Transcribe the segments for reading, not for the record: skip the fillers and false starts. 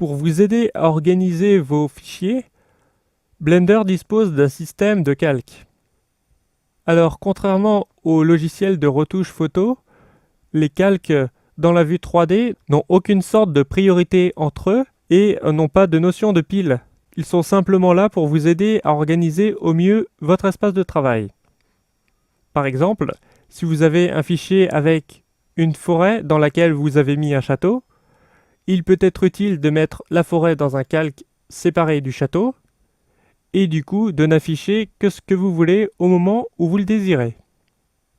Pour vous aider à organiser vos fichiers, Blender dispose d'un système de calque. Alors, contrairement aux logiciels de retouche photo, les calques dans la vue 3D n'ont aucune sorte de priorité entre eux et n'ont pas de notion de pile. Ils sont simplement là pour vous aider à organiser au mieux votre espace de travail. Par exemple, si vous avez un fichier avec une forêt dans laquelle vous avez mis un château, il peut être utile de mettre la forêt dans un calque séparé du château et du coup de n'afficher que ce que vous voulez au moment où vous le désirez.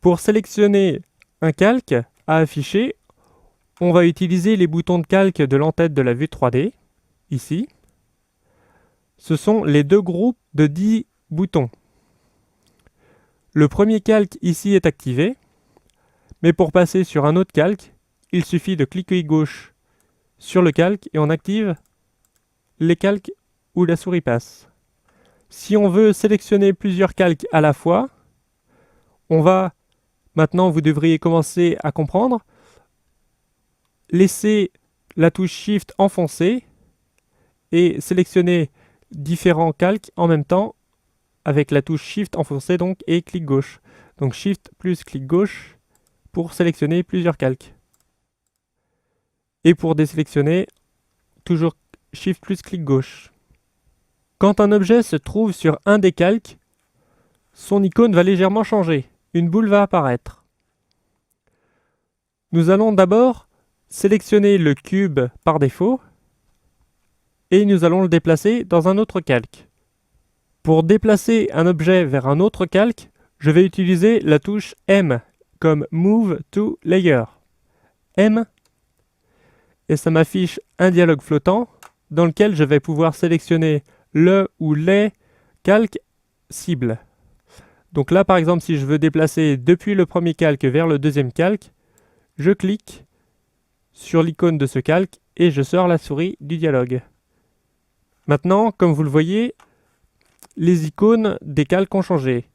Pour sélectionner un calque à afficher, on va utiliser les boutons de calque de l'entête de la vue 3D, ici. Ce sont les deux groupes de 10 boutons. Le premier calque ici est activé, mais pour passer sur un autre calque, il suffit de cliquer gauche sur le calque et on active les calques où la souris passe. Si on veut sélectionner plusieurs calques à la fois, maintenant vous devriez commencer à comprendre, laisser la touche Shift enfoncée et sélectionner différents calques en même temps avec la touche Shift enfoncée donc et clic gauche. Donc Shift plus clic gauche pour sélectionner plusieurs calques. Et pour désélectionner, toujours Shift plus clic gauche. Quand un objet se trouve sur un des calques, son icône va légèrement changer. Une boule va apparaître. Nous allons d'abord sélectionner le cube par défaut et nous allons le déplacer dans un autre calque. Pour déplacer un objet vers un autre calque, je vais utiliser la touche M comme Move to Layer. M, et ça m'affiche un dialogue flottant dans lequel je vais pouvoir sélectionner le ou les calques cibles. Donc là, par exemple, si je veux déplacer depuis le premier calque vers le deuxième calque, je clique sur l'icône de ce calque et je sors la souris du dialogue. Maintenant, comme vous le voyez, les icônes des calques ont changé.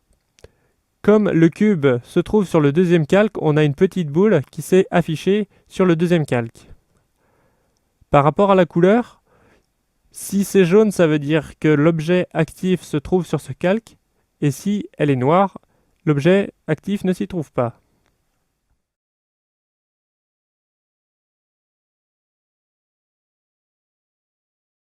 Comme le cube se trouve sur le deuxième calque, on a une petite boule qui s'est affichée sur le deuxième calque. Par rapport à la couleur, si c'est jaune, ça veut dire que l'objet actif se trouve sur ce calque, et si elle est noire, l'objet actif ne s'y trouve pas.